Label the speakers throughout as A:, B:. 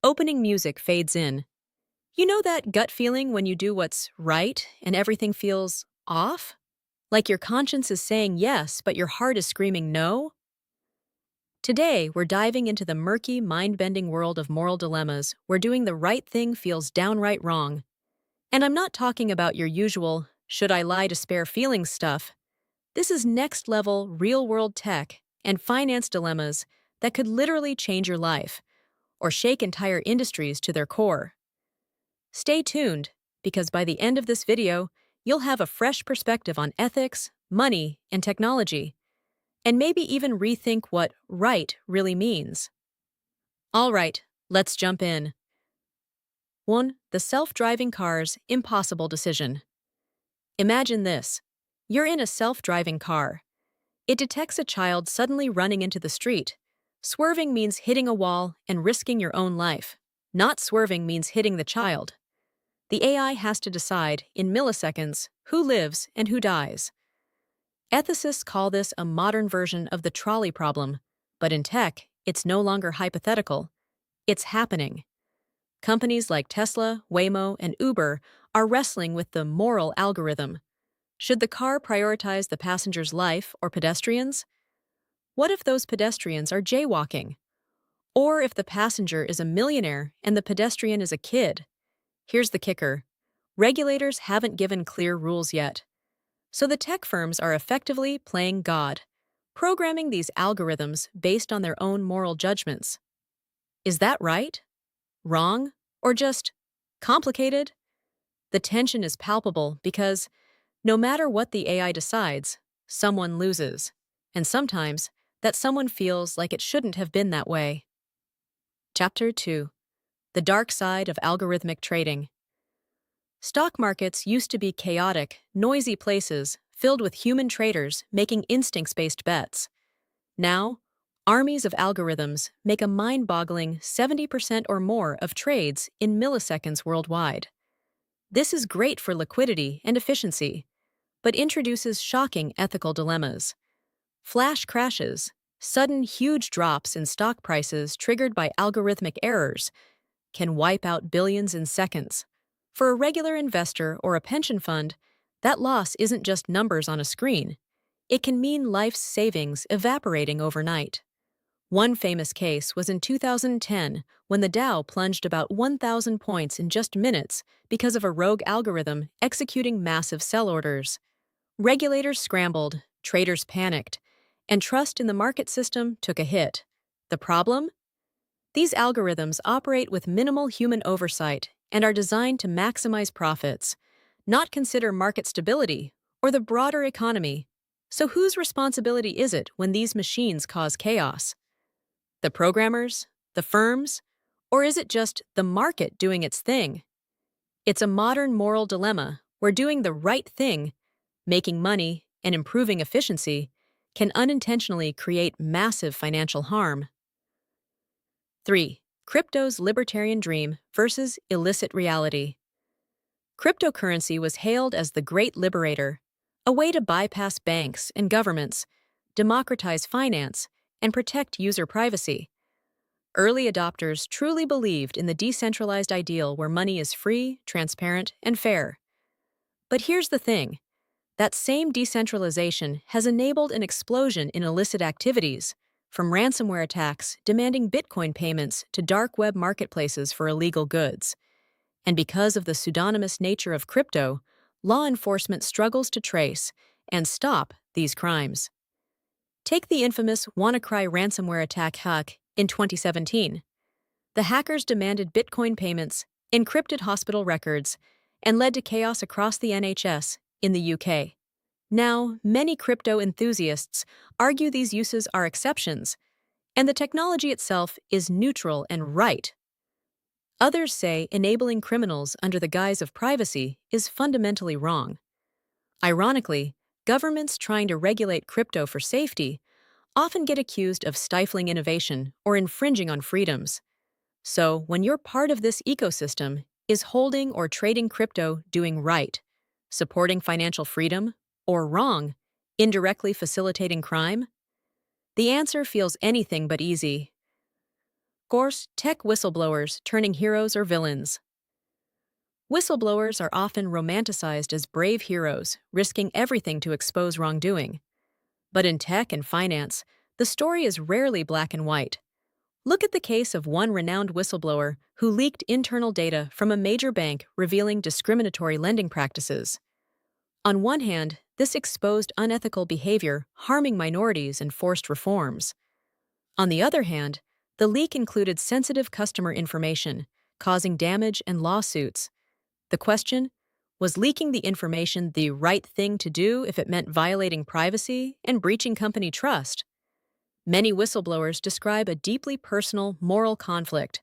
A: opening music fades in. You know that gut feeling when you do what's right and everything feels off? Like your conscience is saying yes, but your heart is screaming no? Today, we're diving into the murky, mind-bending world of moral dilemmas where doing the right thing feels downright wrong. And I'm not talking about your usual, should I lie to spare feelings stuff. This is next-level, real-world tech and finance dilemmas that could literally change your life or shake entire industries to their core. Stay tuned, because by the end of this video, you'll have a fresh perspective on ethics, money, and technology, and maybe even rethink what right really means. All right, let's jump in. 1. The self-driving car's impossible decision. Imagine this. You're in a self-driving car. It detects a child suddenly running into the street. Swerving means hitting a wall and risking your own life. Not swerving means hitting the child. The AI has to decide, in milliseconds, who lives and who dies. Ethicists call this a modern version of the trolley problem, but in tech, it's no longer hypothetical. It's happening. Companies like Tesla, Waymo, and Uber are wrestling with the moral algorithm. Should the car prioritize the passenger's life or pedestrians? What if those pedestrians are jaywalking? Or if the passenger is a millionaire and the pedestrian is a kid? Here's the kicker. Regulators haven't given clear rules yet. So the tech firms are effectively playing God, programming these algorithms based on their own moral judgments. Is that right? Wrong? Or just complicated? The tension is palpable because no matter what the AI decides, someone loses. And sometimes, that someone feels like it shouldn't have been that way. Chapter 2. The Dark Side of Algorithmic Trading. Stock markets used to be chaotic, noisy places filled with human traders making instincts-based bets. Now, armies of algorithms make a mind-boggling 70% or more of trades in milliseconds worldwide. This is great for liquidity and efficiency, but introduces shocking ethical dilemmas. Flash crashes, sudden huge drops in stock prices triggered by algorithmic errors, can wipe out billions in seconds. For a regular investor or a pension fund, that loss isn't just numbers on a screen. It can mean life's savings evaporating overnight. One famous case was in 2010 when the Dow plunged about 1,000 points in just minutes because of a rogue algorithm executing massive sell orders. Regulators scrambled, traders panicked, and trust in the market system took a hit. The problem? These algorithms operate with minimal human oversight and are designed to maximize profits, not consider market stability or the broader economy. So whose responsibility is it when these machines cause chaos? The programmers? The firms? Or is it just the market doing its thing? It's a modern moral dilemma where doing the right thing, making money, and improving efficiency can unintentionally create massive financial harm. 3. Crypto's libertarian dream versus illicit reality. Cryptocurrency was hailed as the great liberator, a way to bypass banks and governments, democratize finance, and protect user privacy. Early adopters truly believed in the decentralized ideal where money is free, transparent, and fair. But here's the thing. That same decentralization has enabled an explosion in illicit activities, from ransomware attacks demanding Bitcoin payments to dark web marketplaces for illegal goods. And because of the pseudonymous nature of crypto, law enforcement struggles to trace and stop these crimes. Take the infamous WannaCry ransomware attack hack in 2017. The hackers demanded Bitcoin payments, encrypted hospital records, and led to chaos across the NHS in the UK. Now, many crypto enthusiasts argue these uses are exceptions, and the technology itself is neutral and right. Others say enabling criminals under the guise of privacy is fundamentally wrong. Ironically, governments trying to regulate crypto for safety often get accused of stifling innovation or infringing on freedoms. So, when you're part of this ecosystem, is holding or trading crypto doing right, supporting financial freedom, or wrong, indirectly facilitating crime? The answer feels anything but easy. Course, tech whistleblowers turning heroes or villains. Whistleblowers are often romanticized as brave heroes, risking everything to expose wrongdoing. But in tech and finance, the story is rarely black and white. Look at the case of one renowned whistleblower who leaked internal data from a major bank revealing discriminatory lending practices. On one hand, this exposed unethical behavior harming minorities and forced reforms. On the other hand, the leak included sensitive customer information, causing damage and lawsuits. The question: was leaking the information the right thing to do if it meant violating privacy and breaching company trust? Many whistleblowers describe a deeply personal, moral conflict.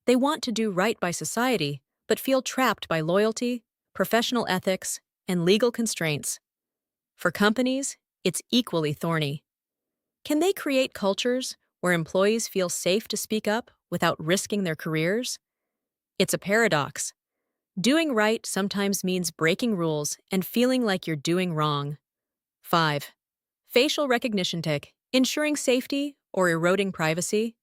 A: They want to do right by society, but feel trapped by loyalty, professional ethics, and legal constraints. For companies, it's equally thorny. Can they create cultures where employees feel safe to speak up without risking their careers? It's a paradox. Doing right sometimes means breaking rules and feeling like you're doing wrong. 5. Facial recognition tech, ensuring safety or eroding privacy.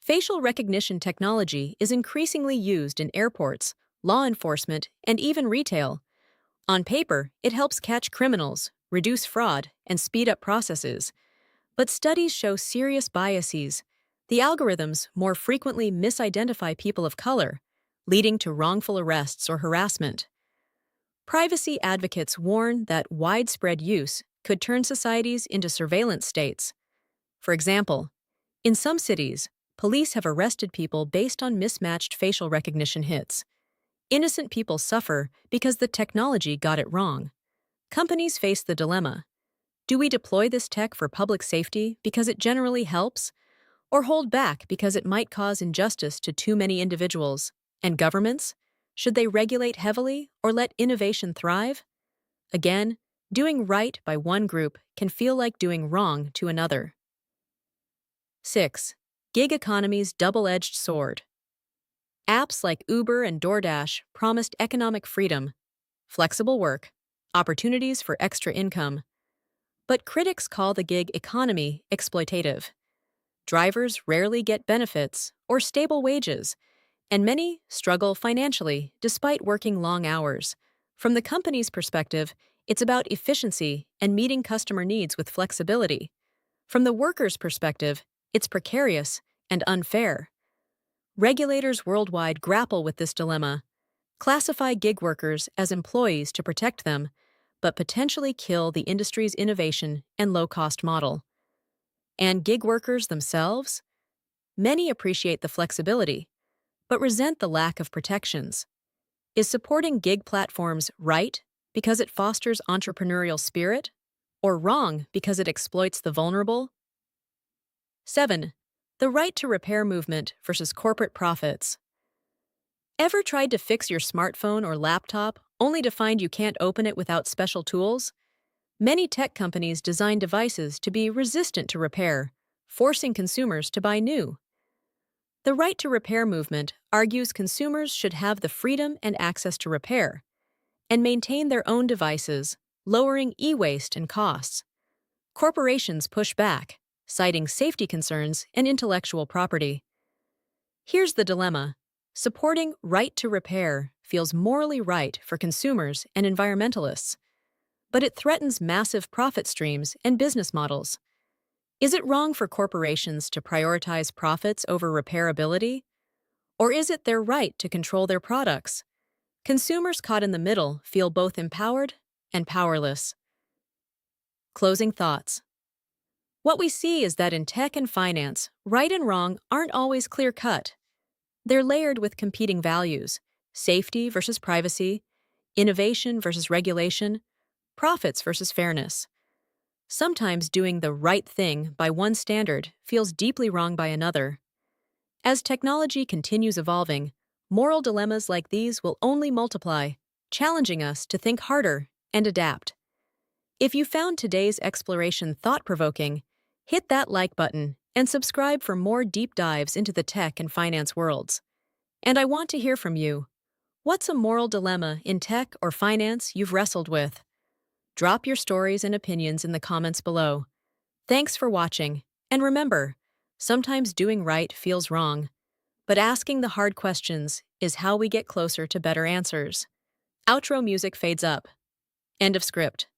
A: Facial recognition technology is increasingly used in airports, law enforcement, and even retail. On paper, it helps catch criminals, reduce fraud, and speed up processes. But studies show serious biases. The algorithms more frequently misidentify people of color, leading to wrongful arrests or harassment. Privacy advocates warn that widespread use could turn societies into surveillance states. For example, in some cities, police have arrested people based on mismatched facial recognition hits. Innocent people suffer because the technology got it wrong. Companies face the dilemma: do we deploy this tech for public safety because it generally helps, or hold back because it might cause injustice to too many individuals? And governments? Should they regulate heavily or let innovation thrive? Again, doing right by one group can feel like doing wrong to another. 6. Gig economy's double-edged sword. Apps like Uber and DoorDash promised economic freedom, flexible work, opportunities for extra income. But critics call the gig economy exploitative. Drivers rarely get benefits or stable wages, and many struggle financially despite working long hours. From the company's perspective, it's about efficiency and meeting customer needs with flexibility. From the worker's perspective, it's precarious and unfair. Regulators worldwide grapple with this dilemma, classify gig workers as employees to protect them, but potentially kill the industry's innovation and low-cost model. And gig workers themselves? Many appreciate the flexibility, but resent the lack of protections. Is supporting gig platforms right because it fosters entrepreneurial spirit, or wrong because it exploits the vulnerable? 7. The right to repair movement versus corporate profits. Ever tried to fix your smartphone or laptop only to find you can't open it without special tools? Many tech companies design devices to be resistant to repair, forcing consumers to buy new. The right to repair movement argues consumers should have the freedom and access to repair and maintain their own devices, lowering e-waste and costs. Corporations push back, citing safety concerns and intellectual property. Here's the dilemma. Supporting right to repair feels morally right for consumers and environmentalists, but it threatens massive profit streams and business models. Is it wrong for corporations to prioritize profits over repairability? Or is it their right to control their products? Consumers caught in the middle feel both empowered and powerless. Closing thoughts. What we see is that in tech and finance, right and wrong aren't always clear-cut. They're layered with competing values: safety versus privacy, innovation versus regulation, profits versus fairness. Sometimes doing the right thing by one standard feels deeply wrong by another. As technology continues evolving, moral dilemmas like these will only multiply, challenging us to think harder and adapt. If you found today's exploration thought-provoking, hit that like button and subscribe for more deep dives into the tech and finance worlds. And I want to hear from you. What's a moral dilemma in tech or finance you've wrestled with? Drop your stories and opinions in the comments below. Thanks for watching, and remember, Sometimes doing right feels wrong, but asking the hard questions is how we get closer to better answers. Outro music fades up. End of script.